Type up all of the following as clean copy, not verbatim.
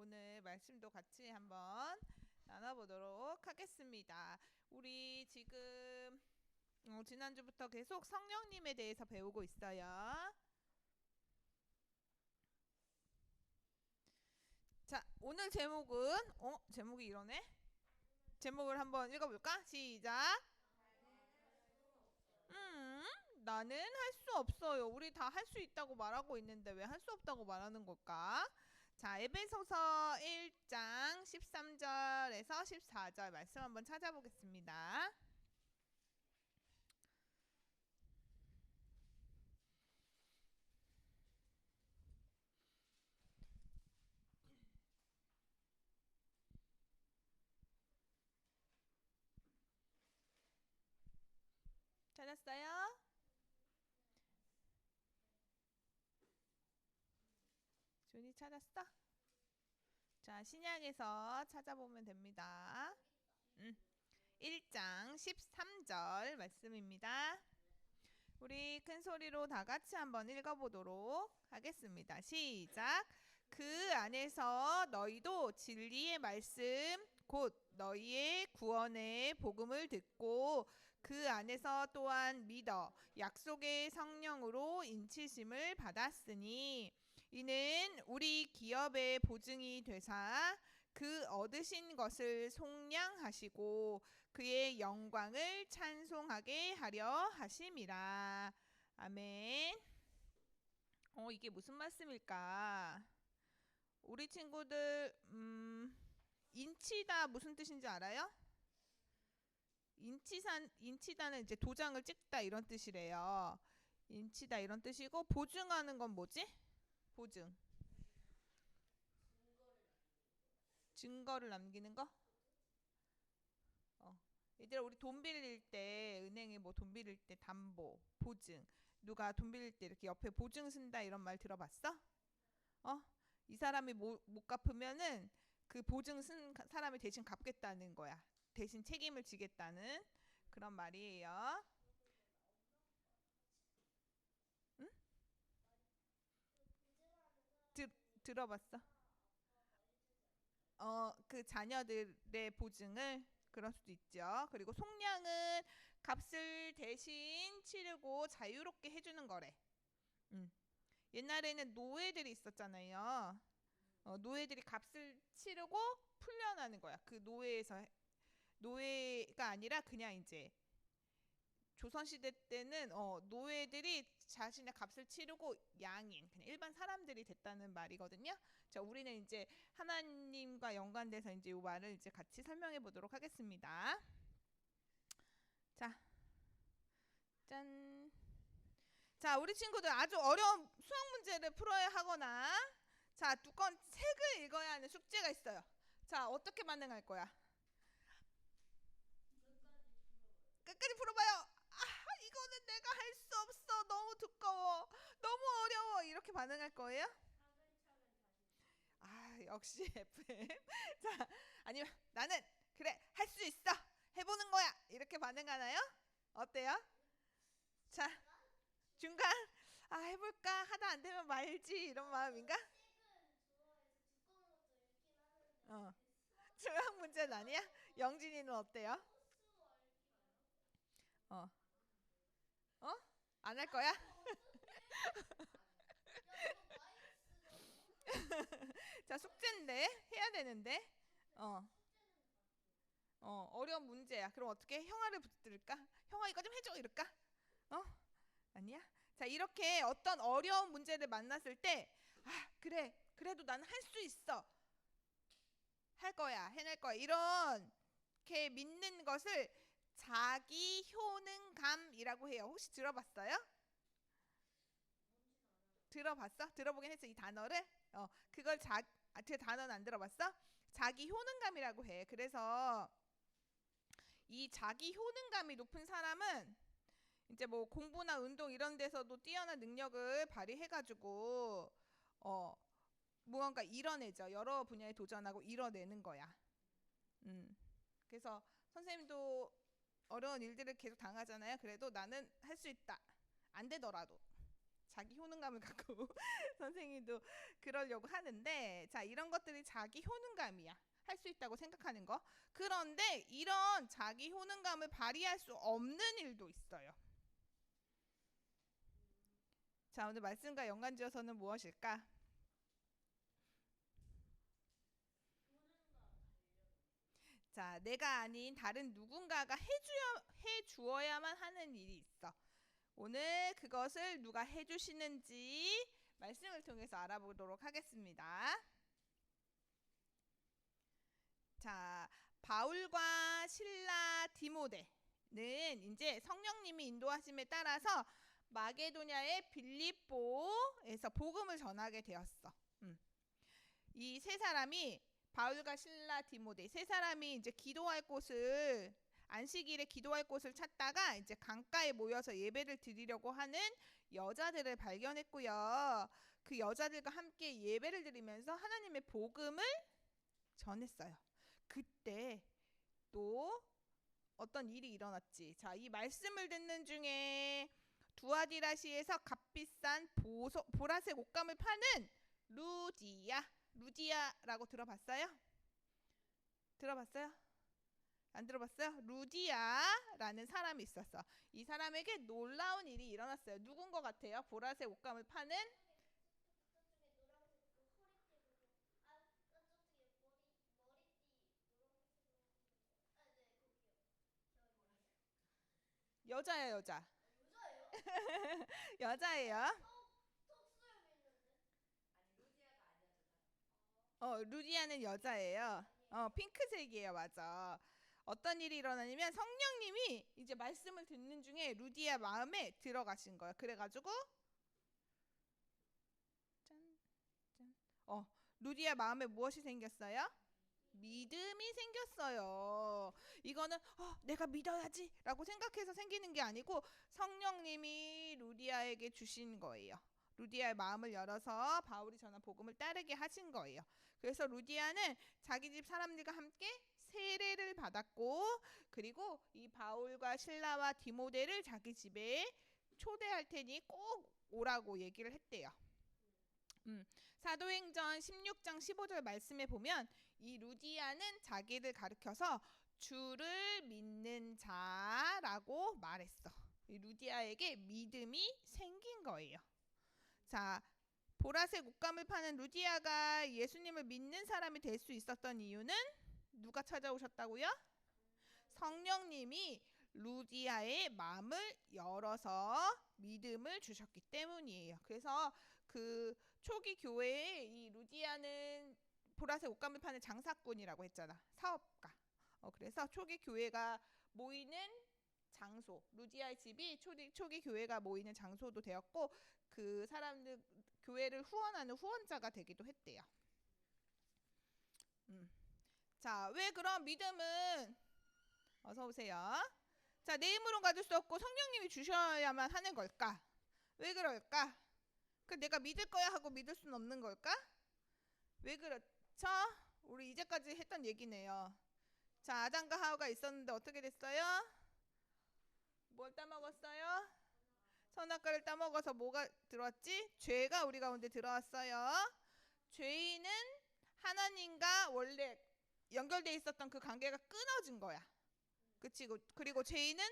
오늘 말씀도 같이 한번 나눠보도록 하겠습니다. 우리 지금 지난주부터 계속 성령님에 대해서 배우고 있어요. 자, 오늘 제목은 제목이 이러네. 제목을 한번 읽어볼까? 시작. 음, 나는 할 수 없어요. 우리 다 할 수 있다고 말하고 있는데 왜 할 수 없다고 말하는 걸까? 자, 에베소서 1장 13절에서 14절 말씀 한번 찾아보겠습니다. 찾았어요? 준이 찾았어? 자, 신약에서 찾아보면 됩니다. 1장 13절 말씀입니다. 우리 큰 소리로 다 같이 한번 읽어보도록 하겠습니다. 시작. 그 안에서 너희도 진리의 말씀 곧 너희의 구원의 복음을 듣고 그 안에서 또한 믿어 약속의 성령으로 인치심을 받았으니 이는 우리 기업의 보증이 되사 그 얻으신 것을 속량하시고 그의 영광을 찬송하게 하려 하심이라. 아멘. 이게 무슨 말씀일까? 우리 친구들 인치다 무슨 뜻인지 알아요? 인치다는 이제 도장을 찍다 이런 뜻이래요. 인치다 이런 뜻이고 보증하는 건 뭐지? 보증. 증거를 남기는 거? 얘들아 우리 돈 빌릴 때 은행에 뭐 돈 빌릴 때 담보, 보증 누가 돈 빌릴 때 이렇게 옆에 보증 쓴다 이런 말 들어봤어? 어? 이 사람이 못 갚으면은 그 보증 쓴 사람이 대신 갚겠다는 거야. 대신 책임을 지겠다는 그런 말이에요. 응? 들, 들어봤어? 그 자녀들의 보증을 그럴 수도 있죠. 그리고 속량은 값을 대신 치르고 자유롭게 해주는 거래. 음. 옛날에는 노예들이 있었잖아요. 노예들이 값을 치르고 풀려나는 거야. 그 노예에서 노예가 아니라 그냥 이제 조선시대 때는 노예들이 자신의 값을 치르고 양인 그냥 일반 사람들이 됐다는 말이거든요. 자, 우리는 이제 하나님과 연관돼서 이제 이 말을 이제 같이 설명해 보도록 하겠습니다. 자, 짠. 자, 우리 친구들 아주 어려운 수학 문제를 풀어야 하거나 자, 두권 책을 읽어야 하는 숙제가 있어요. 자, 어떻게 반응할 거야? 끝까지 풀어봐요. 이거는 내가 할 수 없어. 너무 두꺼워. 너무 어려워. 이렇게 반응할 거예요? 역시 FM. 자, 아니면 나는 그래 할 수 있어. 해보는 거야. 이렇게 반응하나요? 어때요? 자, 중간 해볼까 하다 안 되면 말지 이런 마음인가? 어, 중간 문제는 아니야? 영진이는 어때요? 어, 어? 안 할 거야? 자, 숙제인데 해야 되는데. 어. 어려운 문제야. 그럼 어떻게 형아를 붙들까? 형아 이거 좀 해줘 이럴까? 어? 아니야? 자, 이렇게 어떤 어려운 문제를 만났을 때 그래 그래도 나는 할 수 있어 할 거야 해낼 거야 이렇게 믿는 것을 자기 효능감이라고 해요. 혹시 들어봤어요? 들어봤어? 들어보긴 했어 이 단어를. 그걸 그 단어는 안 들어봤어? 자기 효능감이라고 해. 그래서 이 자기 효능감이 높은 사람은 이제 뭐 공부나 운동 이런 데서도 뛰어난 능력을 발휘해가지고 어 무언가 이뤄내죠. 여러 분야에 도전하고 이뤄내는 거야. 음. 그래서 선생님도 어려운 일들을 계속 당하잖아요. 그래도 나는 할 수 있다. 안 되더라도 자기 효능감을 갖고 선생님도 그러려고 하는데, 자, 이런 것들이 자기 효능감이야. 할 수 있다고 생각하는 거. 그런데 이런 자기 효능감을 발휘할 수 없는 일도 있어요. 자, 오늘 말씀과 연관지어서는 무엇일까? 자, 내가 아닌 다른 누군가가 해주어야만 하는 일이 있어. 오늘 그것을 누가 해주시는지 말씀을 통해서 알아보도록 하겠습니다. 자, 바울과 실라 디모데는 이제 성령님이 인도하심에 따라서 마게도냐의 빌립보에서 복음을 전하게 되었어. 이 세 사람이, 바울과 실라 디모데 세 사람이 이제 기도할 곳을, 안식일에 기도할 곳을 찾다가 이제 강가에 모여서 예배를 드리려고 하는 여자들을 발견했고요. 그 여자들과 함께 예배를 드리면서 하나님의 복음을 전했어요. 그때 또 어떤 일이 일어났지. 자, 이 말씀을 듣는 중에 두아디라시에서 값비싼 보라색 옷감을 파는 루디아라고 들어봤어요? 들어봤어요? 안 들어봤어요? 루디아라는 사람이 있었어. 이 사람에게 놀라운 일이 일어났어요. 누군 것 같아요? 보라색 옷감을 파는 여자예요, 여자. 여자예요. 루디아는 여자예요. 핑크색이에요, 맞아. 어떤 일이 일어나냐면 성령님이 이제 말씀을 듣는 중에 루디아 마음에 들어가신 거예요. 그래가지고 짠, 짠. 루디아 마음에 무엇이 생겼어요? 믿음이 생겼어요. 이거는 내가 믿어야지 라고 생각해서 생기는 게 아니고 성령님이 루디아에게 주신 거예요. 루디아의 마음을 열어서 바울이 전한 복음을 따르게 하신 거예요. 그래서 루디아는 자기 집 사람들과 함께 세례를 받았고, 그리고 이 바울과 실라와 디모데를 자기 집에 초대할 테니 꼭 오라고 얘기를 했대요. 사도행전 16장 15절 말씀에 보면 이 루디아는 자기를 가리켜서 주를 믿는 자라고 말했어. 이 루디아에게 믿음이 생긴 거예요. 자, 보라색 옷감을 파는 루디아가 예수님을 믿는 사람이 될 수 있었던 이유는 누가 찾아오셨다고요? 성령님이 루디아의 마음을 열어서 믿음을 주셨기 때문이에요. 그래서 그 초기 교회에 이 루디아는 보라색 옷감을 파는 장사꾼이라고 했잖아. 사업가. 그래서 초기 교회가 모이는 장소, 루디아의 집이 초기 교회가 모이는 장소도 되었고, 그 사람들 교회를 후원하는 후원자가 되기도 했대요. 자, 왜 그럼 믿음은, 어서 오세요. 자, 내 힘으로 가질 수 없고 성령님이 주셔야만 하는 걸까? 왜 그럴까? 내가 믿을 거야 하고 믿을 수는 없는 걸까? 왜 그렇죠? 우리 이제까지 했던 얘기네요. 자, 아담과 하와가 있었는데 어떻게 됐어요? 뭘 따먹었어요? 선악과를 따먹어서 뭐가 들어왔지? 죄가 우리 가운데 들어왔어요. 죄인은 하나님과 원래 연결돼 있었던 그 관계가 끊어진 거야. 그치? 그리고 죄인은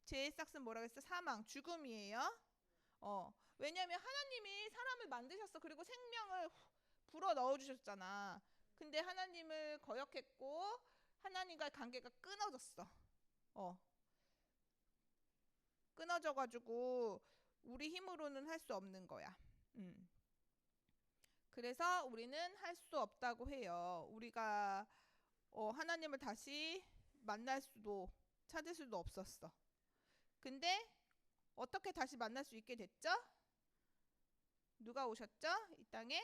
죄의 싹은 뭐라고 했어? 사망, 죽음이에요. 왜냐면 하나님이 사람을 만드셨어. 그리고 생명을 불어 넣어주셨잖아. 근데 하나님을 거역했고 하나님과의 관계가 끊어졌어. 끊어져가지고 우리 힘으로는 할 수 없는 거야. 그래서 우리는 할 수 없다고 해요. 우리가 하나님을 다시 만날 수도 찾을 수도 없었어. 근데 어떻게 다시 만날 수 있게 됐죠? 누가 오셨죠? 이 땅에?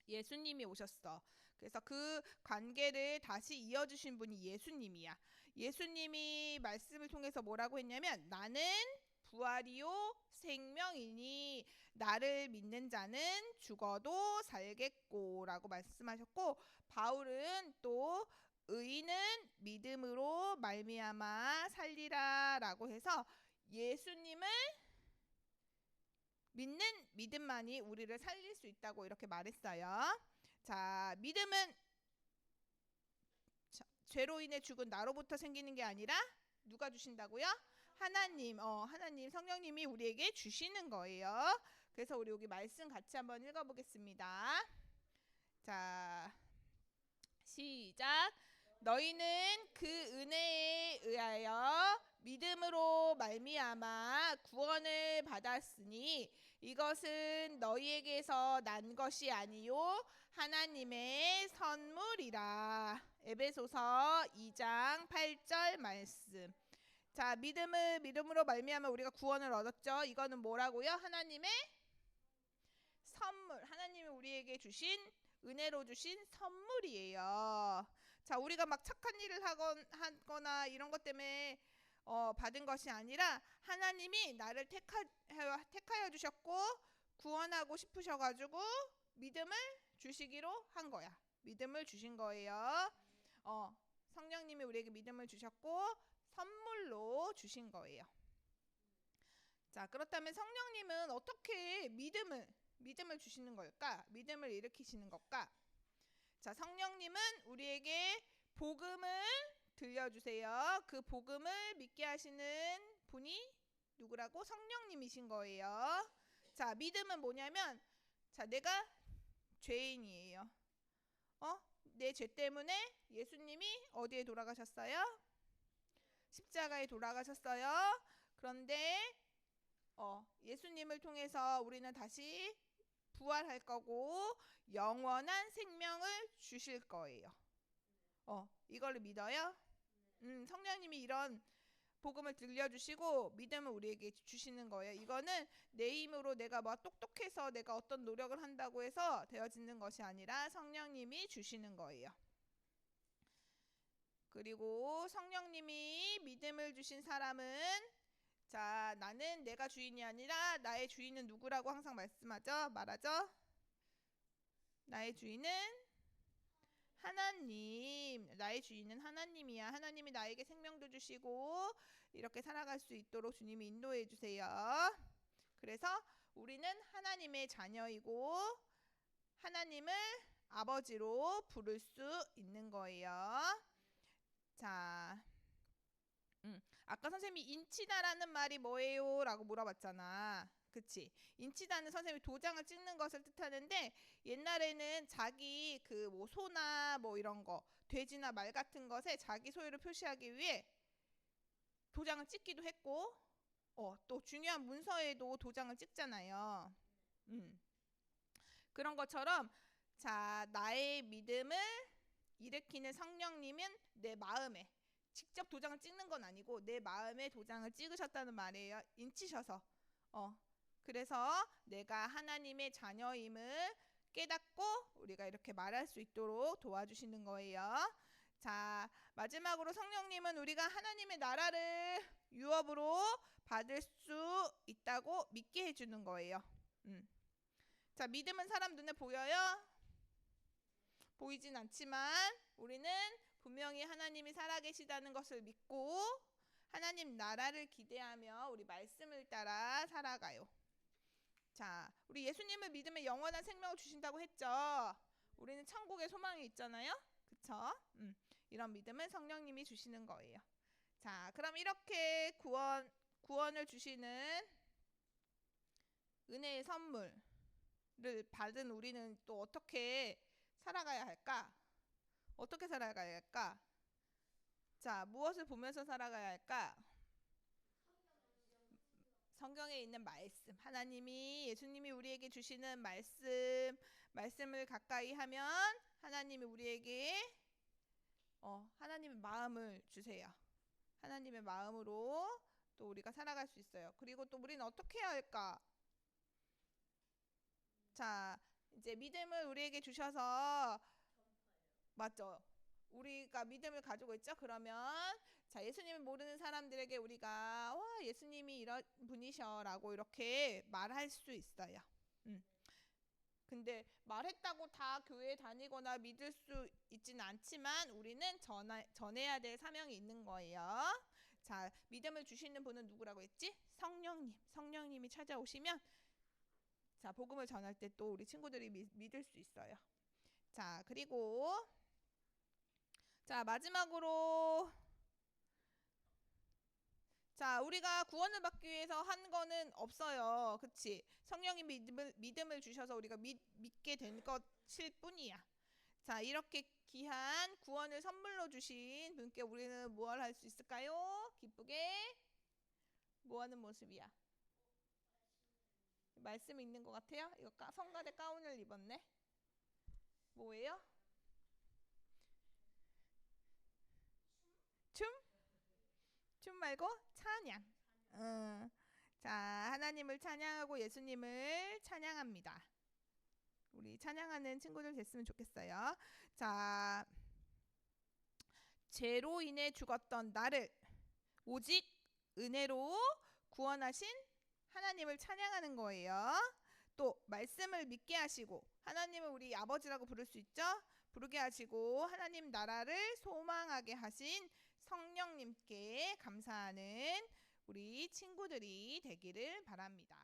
예수님이 오셨어. 그래서 그 관계를 다시 이어주신 분이 예수님이야. 예수님이 말씀을 통해서 뭐라고 했냐면 나는 부활이요 생명이니 나를 믿는 자는 죽어도 살겠고 라고 말씀하셨고, 바울은 또 의인은 믿음으로 말미암아 살리라 라고 해서 예수님을 믿는 믿음만이 우리를 살릴 수 있다고 이렇게 말했어요. 자, 믿음은 죄로 인해 죽은 나로부터 생기는 게 아니라 누가 주신다고요? 하나님, 하나님 성령님이 우리에게 주시는 거예요. 그래서 우리 여기 말씀 같이 한번 읽어보겠습니다. 자, 시작. 너희는 그 은혜에 의하여 믿음으로 말미암아 구원을 받았으니 이것은 너희에게서 난 것이 아니요 하나님의 선물이라. 에베소서 2장 8절 말씀. 자, 믿음으로 말미암아 우리가 구원을 얻었죠. 이거는 뭐라고요? 하나님의 선물. 하나님이 우리에게 주신 은혜로 주신 선물이에요. 자, 우리가 막 착한 일을 하거나 이런 것 때문에 받은 것이 아니라 하나님이 나를 택하여 주셨고 구원하고 싶으셔가지고 믿음을 주시기로 한 거야. 믿음을 주신 거예요. 성령님이 우리에게 믿음을 주셨고 선물로 주신 거예요. 자, 그렇다면 성령님은 어떻게 믿음을 주시는 걸까? 믿음을 일으키시는 걸까? 자, 성령님은 우리에게 복음을 들려주세요. 그 복음을 믿게 하시는 분이 누구라고? 성령님이신 거예요. 자, 믿음은 뭐냐면, 자, 내가 죄인이에요. 내 죄 때문에 예수님이 어디에 돌아가셨어요? 십자가에 돌아가셨어요. 그런데 예수님을 통해서 우리는 다시 부활할 거고 영원한 생명을 주실 거예요. 이걸 믿어요? 성령님이 이런 복음을 들려주시고 믿음을 우리에게 주시는 거예요. 이거는 내 힘으로 내가 뭐 똑똑해서 내가 어떤 노력을 한다고 해서 되어지는 것이 아니라 성령님이 주시는 거예요. 그리고 성령님이 믿음을 주신 사람은, 자, 나는 내가 주인이 아니라 나의 주인은 누구라고 항상 말하죠? 나의 주인은 하나님. 나의 주인은 하나님이야. 하나님이 나에게 생명도 주시고 이렇게 살아갈 수 있도록 주님이 인도해 주세요. 그래서 우리는 하나님의 자녀이고 하나님을 아버지로 부를 수 있는 거예요. 자, 아까 선생님이 인치다라는 말이 뭐예요? 라고 물어봤잖아. 그치? 인치다는 선생님이 도장을 찍는 것을 뜻하는데 옛날에는 자기 그 뭐 소나 뭐 이런 거 돼지나 말 같은 것에 자기 소유를 표시하기 위해 도장을 찍기도 했고 또 중요한 문서에도 도장을 찍잖아요. 그런 것처럼 자, 나의 믿음을 일으키는 성령님은 내 마음에 직접 도장을 찍는 건 아니고 내 마음에 도장을 찍으셨다는 말이에요. 인치셔서. 그래서 내가 하나님의 자녀임을 깨닫고 우리가 이렇게 말할 수 있도록 도와주시는 거예요. 자, 마지막으로 성령님은 우리가 하나님의 나라를 유업으로 받을 수 있다고 믿게 해주는 거예요. 자, 믿음은 사람 눈에 보여요? 보이진 않지만 우리는 분명히 하나님이 살아계시다는 것을 믿고 하나님 나라를 기대하며 우리 말씀을 따라 살아가요. 자, 우리 예수님을 믿으면 영원한 생명을 주신다고 했죠. 우리는 천국에 소망이 있잖아요. 그쵸? 이런 믿음은 성령님이 주시는 거예요. 자, 그럼 이렇게 구원을 주시는 은혜의 선물을 받은 우리는 또 어떻게 살아가야 할까? 어떻게 살아가야 할까? 자, 무엇을 보면서 살아가야 할까? 성경에 있는 말씀, 하나님이 예수님이 우리에게 주시는 말씀을 가까이 하면 하나님이 우리에게 하나님의 마음을 주세요. 하나님의 마음으로 또 우리가 살아갈 수 있어요. 그리고 또 우리는 어떻게 해야 할까? 자, 이제 믿음을 우리에게 주셔서 맞죠? 우리가 믿음을 가지고 있죠? 그러면 자, 예수님을 모르는 사람들에게 우리가 와, 예수님이 이런 분이셔 라고 이렇게 말할 수 있어요. 근데 말했다고 다 교회에 다니거나 믿을 수 있지는 않지만 우리는 전해야 될 사명이 있는 거예요. 자, 믿음을 주시는 분은 누구라고 했지? 성령님이 찾아오시면 자, 복음을 전할 때 또 우리 친구들이 믿을 수 있어요. 자, 그리고 자, 마지막으로 자, 우리가 구원을 받기 위해서 한 거는 없어요. 그치? 성령이 믿음을 주셔서 우리가 믿게 된 것일 뿐이야. 자, 이렇게 귀한 구원을 선물로 주신 분께 우리는 무엇을 할 수 있을까요? 기쁘게 뭐 하는 모습이야? 말씀 읽는 것 같아요? 이거 성가대 가운을 입었네. 뭐예요? 춤? 춤 말고 찬양. 자, 하나님을 찬양하고 예수님을 찬양합니다. 우리 찬양하는 친구들 됐으면 좋겠어요. 자, 죄로 인해 죽었던 나를 오직 은혜로 구원하신 하나님을 찬양하는 거예요. 또 말씀을 믿게 하시고 하나님을 우리 아버지라고 부를 수 있죠? 부르게 하시고 하나님 나라를 소망하게 하신 성령님께 감사하는 우리 친구들이 되기를 바랍니다.